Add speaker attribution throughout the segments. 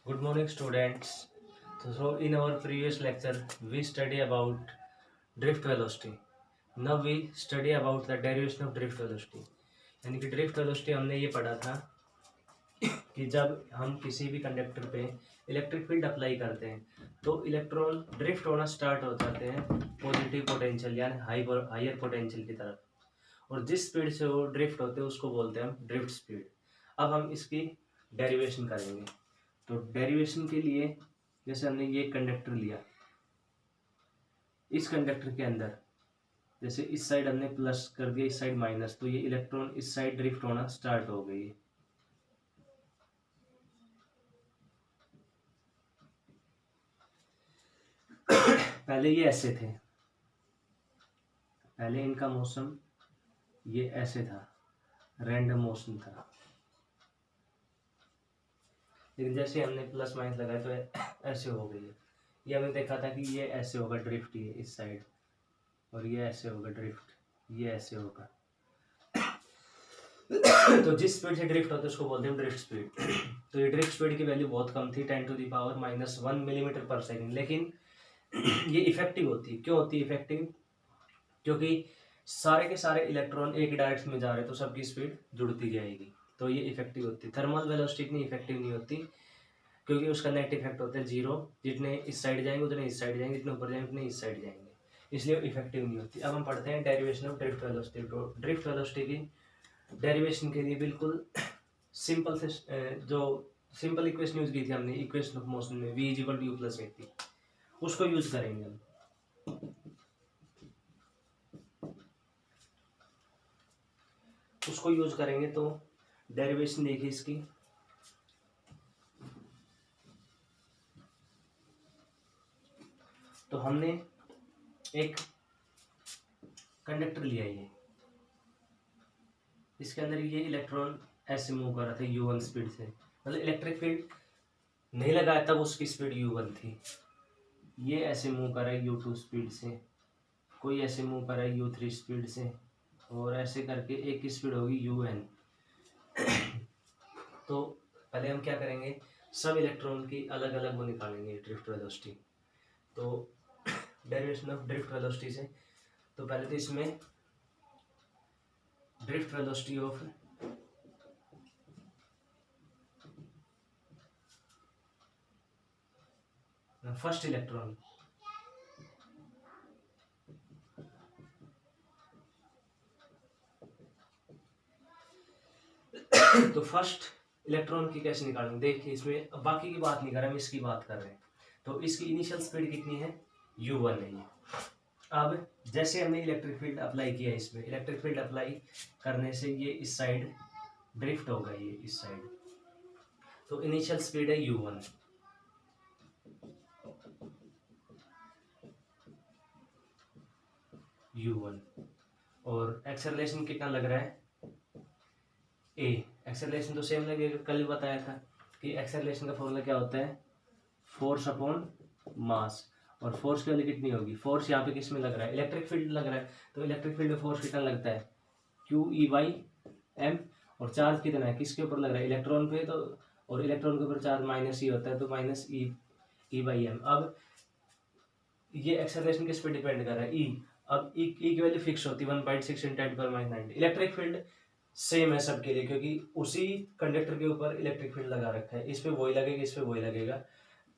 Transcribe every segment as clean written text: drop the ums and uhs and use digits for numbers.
Speaker 1: Good morning, students. So, in our previous lecture, we study about drift velocity. Now we study about the derivation of drift velocity. यानी कि drift velocity हमने ये पढ़ा था कि जब हम किसी भी कंडक्टर पे इलेक्ट्रिक फील्ड अप्लाई करते हैं तो इलेक्ट्रॉन ड्रिफ्ट होना स्टार्ट हो जाते हैं पॉजिटिव पोटेंशियल यानी हायर पोटेंशियल की तरफ, और जिस स्पीड से वो ड्रिफ्ट होते हैं उसको बोलते हैं हम ड्रिफ्ट स्पीड। अब हम इसकी डेरिवेशन करेंगे। तो डेरिवेशन के लिए जैसे हमने ये कंडक्टर लिया, इस कंडक्टर के अंदर जैसे इस साइड हमने प्लस कर दिया, इस साइड माइनस, तो ये इलेक्ट्रॉन इस साइड ड्रिफ्ट होना स्टार्ट हो गई। पहले ये ऐसे थे, पहले इनका मोशन ये ऐसे था, रैंडम मोशन था, लेकिन जैसे हमने प्लस माइनस लगाया तो ऐसे हो गई है। ये हमने देखा था कि ये ऐसे होगा ड्रिफ्ट, ये इस साइड, और ये ऐसे होगा ड्रिफ्ट, ये ऐसे होगा। तो जिस स्पीड से ड्रिफ्ट होता है उसको बोलते हैं ड्रिफ्ट स्पीड। तो ये ड्रिफ्ट स्पीड की वैल्यू बहुत कम थी, 10⁻⁻⁻1 मिलीमीटर पर सेकेंड, लेकिन ये इफेक्टिव होती है। क्यों होती है इफेक्टिव? क्योंकि सारे के सारे इलेक्ट्रॉन एक डायरेक्शन में जा रहे हैं तो सबकी स्पीड जुड़ती जाएगी, तो ये इफेक्टिव होती है। थर्मल वेलोसिटी इतनी इफेक्टिव नहीं होती क्योंकि उसका नेट इफेक्ट होता है जीरो, जितने इस साइड जाएंगे उतने इस साइड जाएंगे, जितने ऊपर जाएंगे उतने इस साइड जाएंगे, इसलिए इफेक्टिव नहीं होती। अब हम पढ़ते हैं डेरिवेशन ऑफ ड्रिफ्ट वेलोसिटी। तो ड्रिफ्ट वेलोसिटी की डेरिवेशन के लिए बिल्कुल सिंपल से जो सिंपल इक्वेशन यूज की थी हमने इक्वेशन ऑफ मोशन में, v is equal to u plus t, उसको यूज करेंगे हम। उसको यूज करेंगे तो डेरिवेशन देखिए इसकी। तो हमने एक कंडक्टर लिया, ये इसके अंदर ये इलेक्ट्रॉन ऐसे मूव कर रहा था u1 स्पीड से, मतलब इलेक्ट्रिक फील्ड नहीं लगाया तब उसकी स्पीड u1 थी। ये ऐसे मूव कर रहा है u2 स्पीड से, कोई ऐसे मूव कर रहा है u3 स्पीड से, और ऐसे करके एक की स्पीड होगी un। तो पहले हम क्या करेंगे, सब इलेक्ट्रॉन की अलग अलग वो निकालेंगे ड्रिफ्ट वेलोसिटी। तो डेरिवेशन ऑफ ड्रिफ्ट वेलोसिटी से, तो पहले तो इसमें drift velocity of first electron, तो फर्स्ट इलेक्ट्रॉन की कैसे निकालेंगे देखिए। इसमें बाकी की बात नहीं कर रहे, हम इसकी बात कर रहे हैं। तो इसकी इनिशियल स्पीड कितनी है, u1 है ये। अब जैसे हमने इलेक्ट्रिक फील्ड अप्लाई किया, इसमें इलेक्ट्रिक फील्ड अप्लाई करने से ये इस साइड ड्रिफ्ट होगा, ये इस साइड, तो इनिशियल स्पीड है u1। और एक्सेलरेशन कितना लग रहा है, a। एक्सेलरेशन तो सेम लगेगा, कल बताया था कि एक्सेलरेशन का फॉर्मूला क्या होता है, फोर्स अपॉन मास। और फोर्स की वैल्यू कितनी होगी, फोर्स यहाँ पे किस में लग रहा है, इलेक्ट्रिक फील्ड लग रहा है, तो इलेक्ट्रिक फील्ड में फोर्स कितना लगता है, QE/m। और चार्ज कितना है, किसके ऊपर लग रहा है, इलेक्ट्रॉन पे, तो और इलेक्ट्रॉन के ऊपर चार्ज माइनस ई होता है, तो माइनस E/m। अब ये एक्सेलरेशन किस पे डिपेंड कर रहा है, E। अब E की वैल्यू फिक्स होती है 1.6 × 10⁻⁹। इलेक्ट्रिक फील्ड सेम है सबके लिए क्योंकि उसी कंडक्टर के ऊपर इलेक्ट्रिक फील्ड लगा रखा है, इस पे वही लगेगा, इस पे वही लगेगा।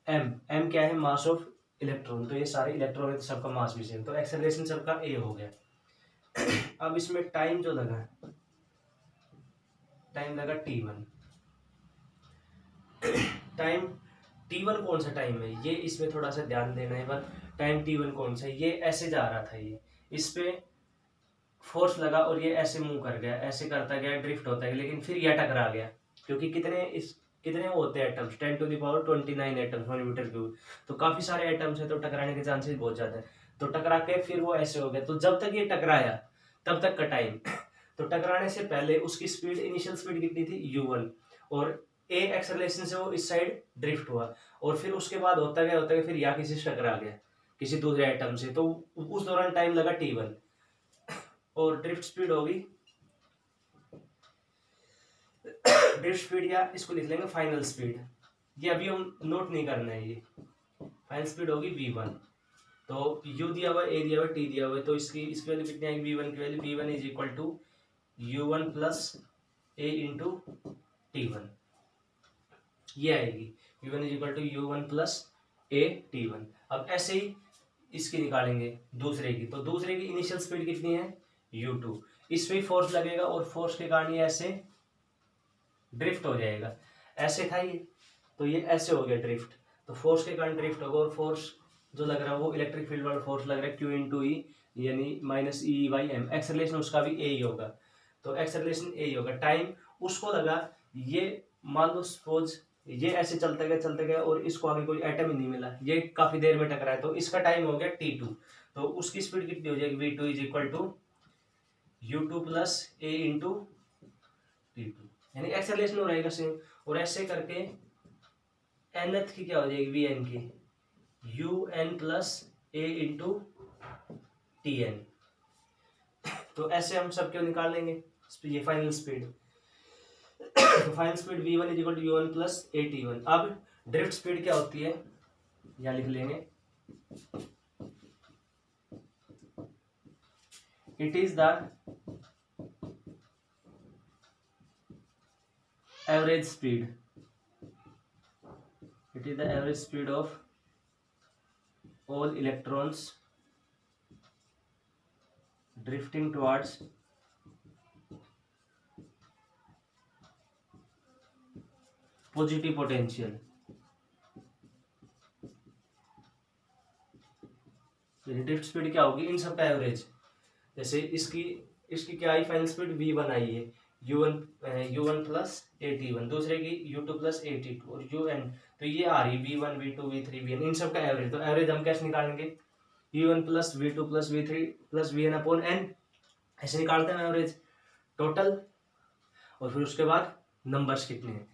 Speaker 1: m क्या है, मास ऑफ इलेक्ट्रॉन, तो ये सारे इलेक्ट्रॉन है तो सबका मास भी सेम, तो एक्सेलरेशन सबका a हो गया। अब इसमें टाइम जो लगा, टाइम लगा t1। टाइम t1 कौन सा टाइम है, ये इसमें थोड़ा सा ध्यान देना है। पर टाइम t1 कौन सा है, ये ऐसे जा रहा था, ये इस पे फोर्स लगा और ये ऐसे मूव कर गया, ऐसे करता गया, ड्रिफ्ट होता है, लेकिन फिर यह टकरा गया। क्योंकि कितने वो होते हैं एटम्स, 10⁻29 एटम्स 1 मीटर क्यूब, तो काफी सारे एटम्स है, तो टकराने के चांसेस बहुत ज्यादा है। तो टकरा के फिर वो ऐसे हो गया, तो जब तक ये टकराया तब तक का टाइम तो टकराने से पहले उसकी स्पीड, इनिशियल स्पीड कितनी थी, u1, और a एक्सेलरेशन से वो इस साइड ड्रिफ्ट हुआ, और फिर उसके बाद होता गया फिर यहाँ किसी से टकरा गया, किसी दूसरे एटम से, तो उस दौरान टाइम लगा t1। और ड्रिफ्ट स्पीड होगी, ड्रिफ्ट स्पीड या इसको लिख लेंगे फाइनल स्पीड, ये अभी हम नोट नहीं करना है। ये फाइनल स्पीड होगी v1। तो u दिया हुआ, a दिया हुआ, t दिया हुआ है, तो इसकी वैल्यू कितनी आएगी v1 की value, v1 is equal to u1 plus a into t1, ये आएगी v1 is equal to u1 plus a t1। अब ऐसे ही इसकी निकालेंगे दूसरे की, तो दूसरे की इनिशियल स्पीड कितनी है u2, इस पे फोर्स लगेगा और फोर्स के कारण ये ऐसे ड्रिफ्ट हो जाएगा। ऐसे था ये, तो ये ऐसे हो गया ड्रिफ्ट, तो फोर्स के कारण ड्रिफ्ट होगा, और फोर्स जो लग रहा है वो इलेक्ट्रिक फील्ड वाला फोर्स लग रहा है Q इंटू ई, यानी minus e by m. Acceleration उसका भी ए ही होगा, तो एक्सेलरेशन ए ही होगा। टाइम उसको लगा, ये मान लो सपोज ये ऐसे चलते गया और इसको आगे कोई एटम ही नहीं मिला, ये काफी देर में टकरा है, तो इसका टाइम हो गया t2। तो उसकी स्पीड कितनी हो जाएगी v2 is equal to u2 plus a into t2, यानी एक्सेलरेशन हो रहेगा सेम। और ऐसे करके nth की क्या हो जाएगी vn की un plus a into tn। तो ऐसे हम सब क्यों निकाल लेंगे ये फाइनल स्पीड। तो final speed v1 is equal to u1 plus a t1। अब ड्रिफ्ट स्पीड क्या होती है, यहाँ लिख लेंगे, it is the average speed, it is the average speed of all electrons drifting towards positive potential। Drift speed क्या होगी इन सब का एवरेज। जैसे इसकी क्या आई फाइनल स्पीड v1 आई है, u1 प्लस at1, दूसरे की u2 प्लस at2 और un, तो ये आ रही v1 v2 v3 vn, इन सब का एवरेज। तो एवरेज हम कैसे निकालेंगे, v1 plus v2 plus v3 plus vn upon n, ऐसे निकालते हैं एवरेज टोटल, और फिर उसके बाद नंबर्स कितने हैं।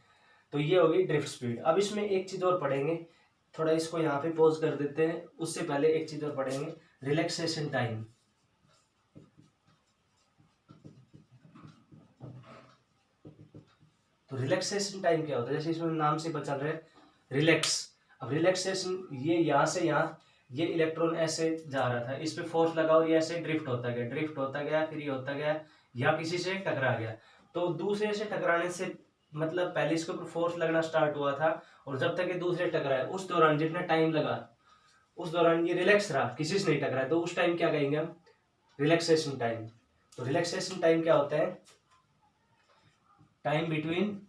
Speaker 1: तो ये होगी ड्रिफ्ट स्पीड। अब इसमें एक चीज और पढ़ेंगे, थोड़ा इसको यहाँ पे पॉज कर देते हैं, उससे पहले एक चीज और पढ़ेंगे, रिलैक्सेशन टाइम। तो रिलैक्सेशन टाइम क्या होता है, जैसे इसमें नाम से पता चल रहा है रिलैक्स। अब रिलैक्सेशन, ये यहाँ से यहाँ ये इलेक्ट्रॉन ऐसे जा रहा था, इस पे फोर्स लगा और ये ऐसे ड्रिफ्ट होता गया, फिर ये होता गया या किसी से टकरा गया। तो दूसरे से टकराने से मतलब पहले इसके ऊपर फोर्स लगना स्टार्ट हुआ था, और जब तक ये दूसरे टकराए उस दौरान जितना टाइम लगा उस दौरान ये रिलैक्स रहा, किसी से नहीं टकराया, तो उस टाइम क्या कहेंगे हम, रिलैक्सेशन टाइम। तो रिलैक्सेशन टाइम क्या होता है, time between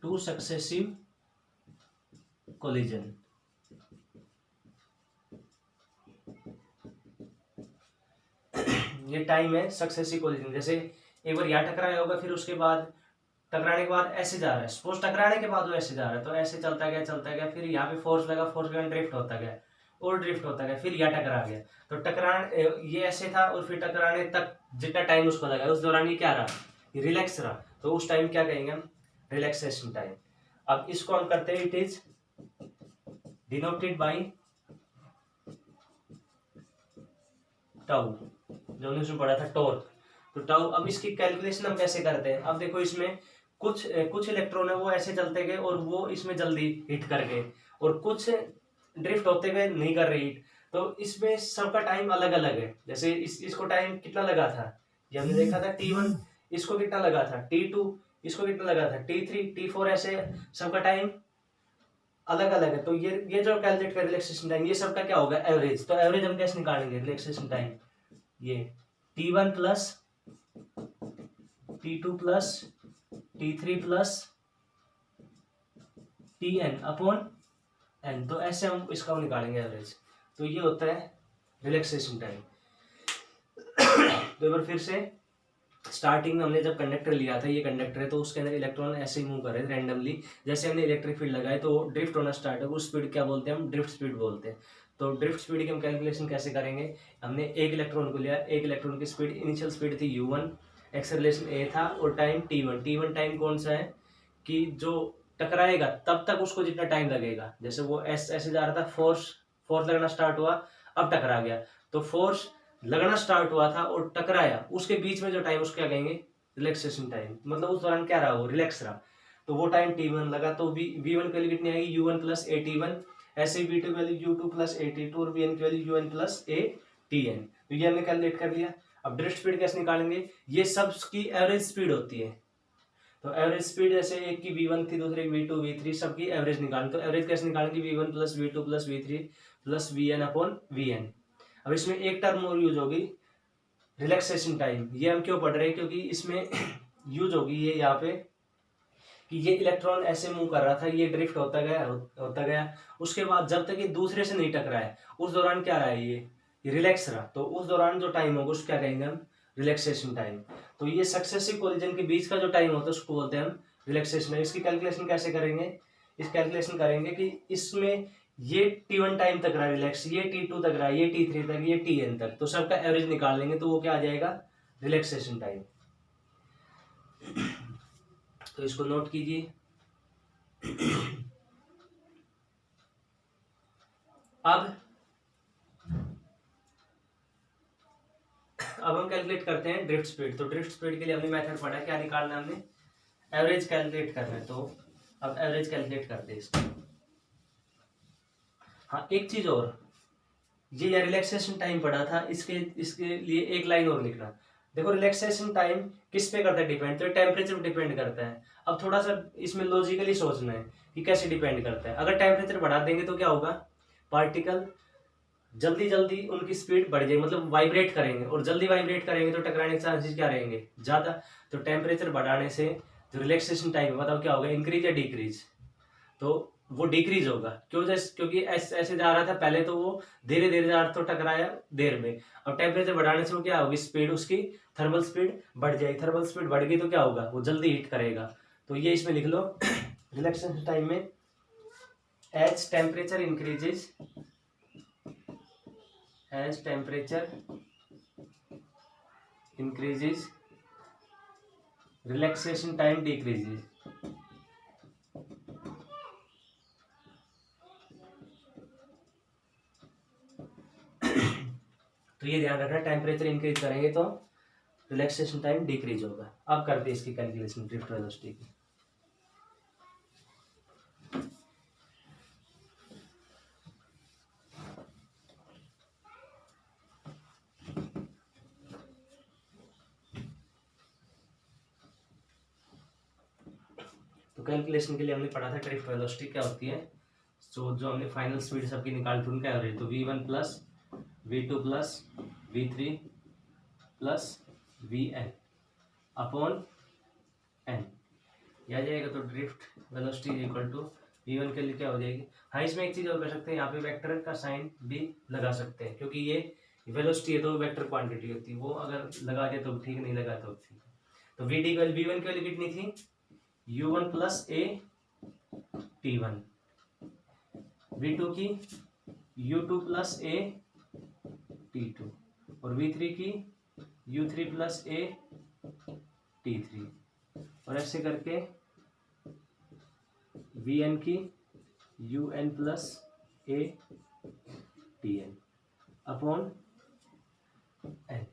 Speaker 1: two successive collision. ये टाइम है सक्सेसिव कोलिजन। जैसे एक बार यहाँ टकराया होगा, फिर उसके बाद टकराने के बाद ऐसे जा रहा है, सपोज टकराने के बाद वो ऐसे जा रहा है, तो ऐसे चलता गया, फिर यहाँ पे फोर्स लगा, फोर्स के कारण ड्रिफ्ट होता गया और ड्रिफ्ट होता गया, फिर यहाँ टकरा गया। तो टकरान ये ऐसे था, और फिर टकराने तक जितना टाइम उसको लगा उस दौरान ये क्या रहा, ये रिलैक्स रहा, तो उस टाइम क्या कहेंगे हम, रिलैक्सेशन टाइम। अब इसको हम करते हैं, it is denoted by tau, जो हमने उसमें पढ़ा था टॉर्क। तो टाउ, अब इसकी कैलकुलेशन हम कैसे करते हैं, अब देखो इसमें कुछ इलेक्ट्रॉन है वो ऐसे चलते गए और वो इसमें जल्दी हिट कर गए, और कुछ ड्रिफ्ट होते गए नहीं कर रही हिट। तो इसमें सबका टाइम अलग अलग है। जैसे इसको टाइम कितना लगा था, ये हमने देखा था t1, इसको कितना लगा था t2, इसको कितना लगा था t3 t4, ऐसे सबका टाइम अलग अलग है। तो ये जो कैलकुलेट कर रिलैक्सेशन टाइम, ये सबका क्या होगा, एवरेज। तो एवरेज हम कैसे निकालेंगे रिलैक्सेशन टाइम, ये t1 plus t2 plus t3 plus tn upon n, तो ऐसे हम इसका निकालेंगे एवरेज। तो ये होता है रिलैक्सेशन टाइम। तो एक बार फिर से स्टार्टिंग में हमने जब कंडक्टर लिया था, ये कंडक्टर है, तो उसके अंदर इलेक्ट्रॉन ऐसे ही मूव कर रहे थे रैंडमली, जैसे हमने इलेक्ट्रिक फील्ड लगाए तो ड्रिफ्ट होना स्टार्ट है, उस स्पीड क्या बोलते हैं हम, ड्रिफ्ट स्पीड बोलते हैं। तो ड्रिफ्ट स्पीड की हम कैलकुलेशन कैसे करेंगे, हमने एक इलेक्ट्रॉन को लिया, एक इलेक्ट्रॉन की स्पीड इनिशियल स्पीड थी u1, एक्सेलरेशन a था, और टाइम t1 टाइम कौन सा है कि जो टकराएगा तब तक उसको जितना टाइम लगेगा। जैसे वो ऐसे जा रहा था, फोर्स लगना स्टार्ट हुआ, अब टकरा गया, तो फोर्स लगना स्टार्ट हुआ था और टकराया, उसके बीच में जो टाइम उसको क्या कहेंगे, रिलैक्सेशन टाइम। मतलब उस दौरान क्या रहा, वो रिलैक्स रहा। तो वो टाइम t1 लगा, तो v1 की वैल्यू कितनी आएगी, u1 प्लस ए t1। ऐसे ही v2 की वैल्यू u2 प्लस ए t2 और vn की वैल्यू un प्लस ए tn। तो ये हमने कैलकुलेट कर लिया। अब ड्रिफ्ट स्पीड कैसे निकालेंगे, ये सब की एवरेज स्पीड होती है। तो एवरेज स्पीड जैसे एक की v1 थी, दूसरे की v2 v3, सबकी एवरेज निकालें। तो एवरेज कैसे निकालेंगे, v1 plus v2 plus v3 plus vn upon vn। अब इसमें एक टर्म और यूज होगी, रिलैक्सेशन टाइम। ये हम क्यों पढ़ रहे हैं, क्योंकि इसमें यूज होगी ये यहाँ पे कि ये इलेक्ट्रॉन ऐसे मूव कर रहा था, ये ड्रिफ्ट होता गया, उसके बाद जब तक ये दूसरे से नहीं टकरा है उस दौरान क्या रहा है, ये रिलैक्स रहा। तो उस दौरान जो टाइम होगा उसको क्या कहेंगे हम, रिलैक्सेशन टाइम। तो ये सक्सेसिव कोलिजन के बीच का जो टाइम होता है उसको बोलते हैं हम रिलैक्सेशन टाइम। इसकी कैलकुलेशन कैसे करेंगे, इस कैलकुलेशन करेंगे कि इसमें ये t1 टाइम तक रहा रिलैक्स, ये t2 तक रहा, ये t3 तक, ये tn तक, तो सबका एवरेज निकाल लेंगे तो वो क्या आ जाएगा, रिलैक्सेशन टाइम। तो इसको नोट कीजिए। अब हम कैलकुलेट करते हैं ड्रिफ्ट स्पीड। तो ड्रिफ्ट स्पीड के लिए हमने मेथड पढ़ा, क्या निकालना है हमने, एवरेज कैलकुलेट करना है। तो अब एवरेज कैलकुलेट करते हैं इसको। हाँ, एक चीज और, ये रिलैक्सेशन टाइम पढ़ा था, इसके लिए एक लाइन और लिखना। देखो रिलैक्सेशन टाइम किस पे करता है डिपेंड, तो टेम्परेचर पे डिपेंड करता है। अब थोड़ा सा इसमें लॉजिकली सोचना है कि कैसे डिपेंड करता है। अगर टेम्परेचर बढ़ा देंगे तो क्या होगा, पार्टिकल जल्दी जल्दी उनकी स्पीड बढ़ जाएगी, मतलब वाइब्रेट करेंगे, और जल्दी वाइब्रेट करेंगे तो टकराने के चांसेस क्या रहेंगे, ज्यादा। तो टेम्परेचर बढ़ाने से जो रिलैक्सेशन टाइम है बताओ क्या होगा, इंक्रीज या डिक्रीज, तो वो डिक्रीज होगा। क्योंकि ऐसे जा रहा था पहले, तो वो धीरे धीरे जा रहा था तो टकराया देर में। अब टेम्परेचर बढ़ाने से वो क्या होगी, स्पीड उसकी थर्मल स्पीड बढ़ जाएगी। थर्मल स्पीड बढ़ गई तो क्या होगा, वो जल्दी हीट करेगा। तो ये इसमें लिख लो रिलैक्सेशन टाइम में as temperature increases, as temperature increases relaxation time decreases। तो ये ध्यान रखना, टेम्परेचर इंक्रीज करेंगे तो रिलैक्सेशन टाइम डिक्रीज होगा। अब करते हैं इसकी कैलकुलेशन ड्रिफ्ट वेलोसिटी की। तो कैलकुलेशन के लिए हमने पढ़ा था ड्रिफ्ट वेलोसिटी क्या होती है। तो जो हमने फाइनल स्पीड सबकी निकाली थी उनका एवरेज, तो v1 plus v2 plus v3 plus vn upon n, यह आ जाएगा। तो drift velocity is equal to v1 के लिए क्या हो जाएगी। हाँ, इसमें एक चीज और कर सकते हैं, यहाँ पे वेक्टर का साइन भी लगा सकते हैं, क्योंकि ये वेलोसिटी है तो वेक्टर क्वांटिटी होती है, वो अगर लगा दे तो ठीक, नहीं लगा तो ठीक। तो v1 की वैल्यू कितनी थी, u1 प्लस ए t1, v2 की u2 प्लस ए t2 और v3 की u3 प्लस ए t3, और ऐसे करके vn की un प्लस ए tn अपॉन n।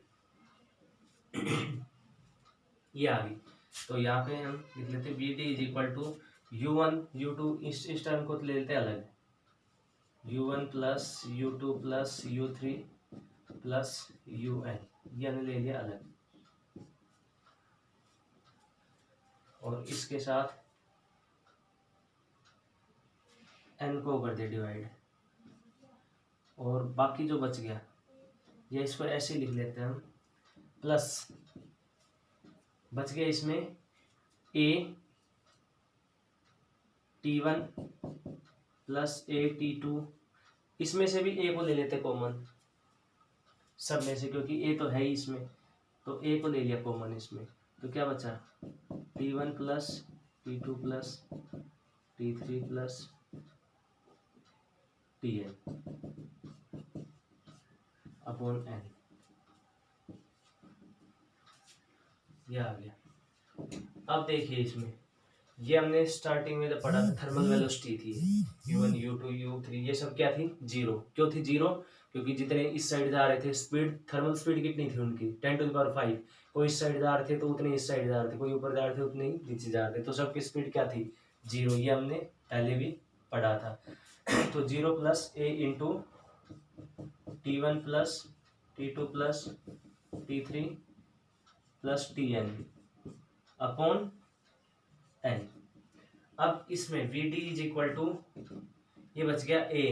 Speaker 1: ये आ गई। तो यहाँ पे हम लिख लेते हैं Vd is equal to u1 u2, इस टर्म को तो ले लेते हैं अलग, u1 plus u2 plus u3 plus un, ये हमने ले लिया अलग, और इसके साथ n को कर दे डिवाइड, और बाकी जो बच गया ये इसको ऐसे लिख लेते हैं हम, प्लस बच गया इसमें a t1 plus a t2, इसमें से भी a को ले लेते कॉमन सब में से, क्योंकि a तो है ही इसमें, तो a को ले लिया कॉमन इसमें, तो क्या बचा t1 plus t2 plus t3 plus tn upon n, ये आ गया। अब देखिए इसमें ये हमने स्टार्टिंग में जब पढ़ा था थर्मल वेलोसिटी थी u1 u2 u3, ये सब क्या थी, जीरो। क्यों थी जीरो, क्योंकि जितने इस साइड जा रहे थे स्पीड, थर्मल स्पीड कितनी थी उनकी 10⁵, कोई इस साइड जा रहे थे तो उतने इस साइड जा रहे थे, कोई ऊपर जा रहे थे उतने ही नीचे जा रहे थे, तो सबकी स्पीड क्या थी, 0। ये हमने पहले भी पढ़ा था। तो 0 plus a into T1 plus T2 plus T3 plus Tn upon n। अब इसमें Vd इज इक्वल टू, ये बच गया a।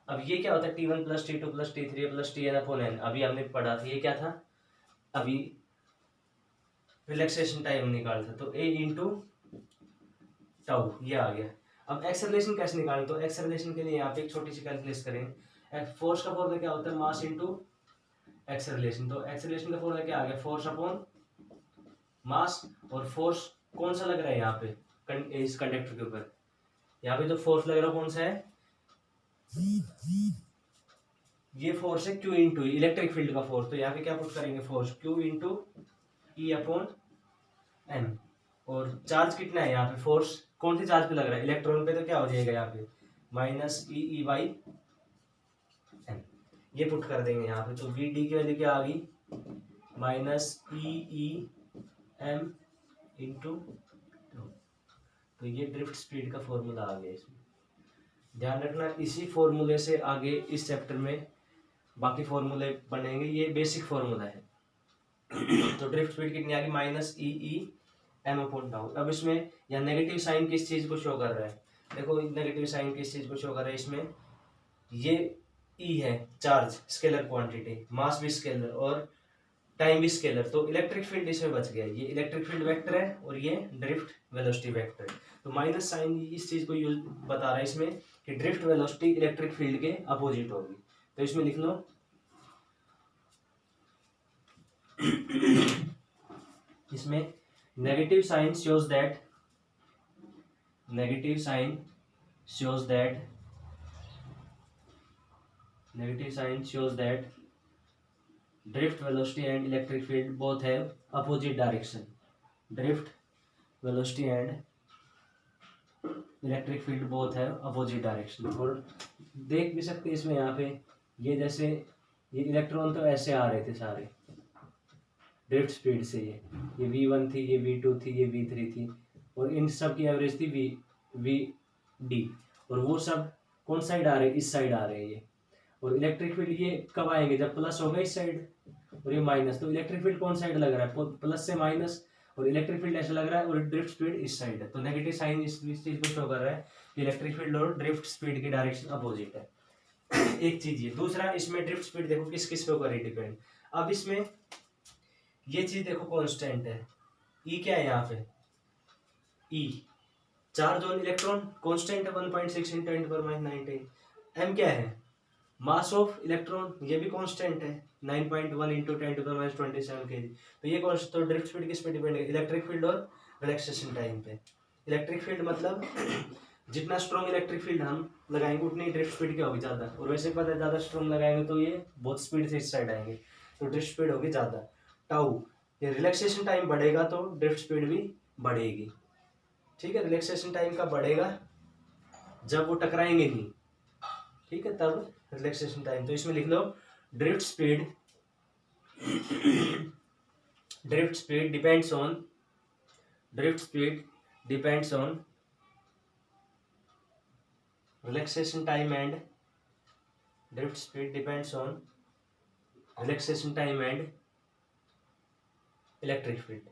Speaker 1: अब ये क्या होता है, T1 plus T2 plus T3 plus Tn upon n, अभी हमने पढ़ा था, ये क्या था, अभी रिलैक्सेशन टाइम निकालता, तो a इंटू टाउ, ये आ गया। अब एक्सेलरेशन कैसे निकालें, तो एक्सेलरेशन के लिए यहाँ पे एक छोटी सी कैलकुलेशन करें। फोर्स का फॉर्मूला क्या होता है, मास इंटू एक्सेलरेशन। तो एक्सेलरेशन का फॉर्मूला क्या आ गया, फोर्स अपॉन मास। और फोर्स कौन सा लग रहा है यहाँ पे इस कंडक्टर के ऊपर, यहाँ पे जो फोर्स लग रहा है कौन सा है, ये फोर्स है Q इंटू इलेक्ट्रिक फील्ड का फोर्स। तो यहाँ पे क्या पुट करेंगे, force Q into e upon m. और चार्ज कितना है यहाँ पे, फोर्स कौन सी चार्ज पे लग रहा है, इलेक्ट्रॉन पे, तो क्या हो जाएगा यहाँ पे माइनस ई बाई एम। ये पुट कर देंगे यहाँ पे, तो वी डी की वैल्यू क्या आ गई, माइनस ई एम इंटू। तो ये ड्रिफ्ट स्पीड का फॉर्मूला आ गया इसमें। ध्यान रखना, इसी फॉर्मूले से आगे इस चैप्टर में बाकी फॉर्मूले बनेंगे, ये बेसिक फॉर्मूला है। तो ड्रिफ्ट स्पीड कितनी आ गई, minus e m upon tau. अब इसमें यह नेगेटिव साइन किस चीज को शो कर रहा है, देखो नेगेटिव साइन किस चीज को शो कर रहा है इसमें, ये ई है चार्ज, स्केलर क्वांटिटी, मास भी स्केलर और टाइम भी स्केलर, तो इलेक्ट्रिक फील्ड इसमें बच गया। ये इलेक्ट्रिक फील्ड वेक्टर है और ये ड्रिफ्ट वेलोसिटी वेक्टर है। तो माइनस साइन इस चीज को यूज बता रहा है इसमें कि ड्रिफ्ट वेलोसिटी इलेक्ट्रिक फील्ड के अपोजिट होगी। तो इसमें लिख लो इसमें negative sign shows that, negative sign shows that, negative sign shows that drift velocity and electric field both have opposite direction. Drift velocity and electric field both have opposite direction. और देख भी सकते हैं इसमें यहाँ पे, ये जैसे ये इलेक्ट्रॉन तो ऐसे आ रहे थे सारे ड्रिफ्ट स्पीड से, ये v1 थी, ये v2 थी, ये v3 थी, और इन सब की एवरेज थी v और वो सब कौन साइड आ रहे हैं, इस साइड आ रहे हैं ये। और इलेक्ट्रिक फील्ड ये कब आएंगे, जब प्लस होगा इस साइड और ये माइनस, तो इलेक्ट्रिक फील्ड कौन साइड लग रहा है, प्लस से माइनस, और इलेक्ट्रिक फील्ड ऐसे लग रहा है और ड्रिफ्ट स्पीड इस साइड है। तो नेगेटिव साइन इस चीज को शो कर रहा है कि इलेक्ट्रिक फील्ड और ड्रिफ्ट स्पीड की डायरेक्शन अपोजिट है। एक चीज ये, दूसरा इसमें ड्रिफ्ट स्पीड देखो किस किस पे ऊपर ही डिपेंड। अब इसमें ये चीज देखो कांस्टेंट है, ई क्या है यहाँ पे, ई चार्ज ऑन इलेक्ट्रॉन कांस्टेंट है 1.6 × 10⁻⁹। एम क्या है, मास ऑफ इलेक्ट्रॉन, ये भी कांस्टेंट है 9.1 × 10⁻27 kg। तो ये कौन, तो ड्रिफ्ट स्पीड किस पे डिपेंड है, इलेक्ट्रिक फील्ड और रिलैक्सेशन टाइम पे। इलेक्ट्रिक फील्ड मतलब जितना स्ट्रॉन्ग इलेक्ट्रिक फील्ड हम लगाएंगे उतनी ड्रिफ्ट स्पीड क्या होगी, ज़्यादा। और वैसे पता है ज़्यादा स्ट्रॉन्ग लगाएंगे तो ये बहुत स्पीड से इस साइड आएंगे, तो ड्रिफ्ट स्पीड होगी ज़्यादा। टाउ, ये रिलैक्सेशन टाइम बढ़ेगा तो ड्रिफ्ट स्पीड भी बढ़ेगी। ठीक है, रिलैक्सेशन टाइम का बढ़ेगा जब वो टकराएंगे नहीं, ठीक है, तब रिलैक्सेशन टाइम। तो इसमें लिख लो drift speed, drift speed depends on, drift speed depends on relaxation time and, drift speed depends on relaxation time and electric field.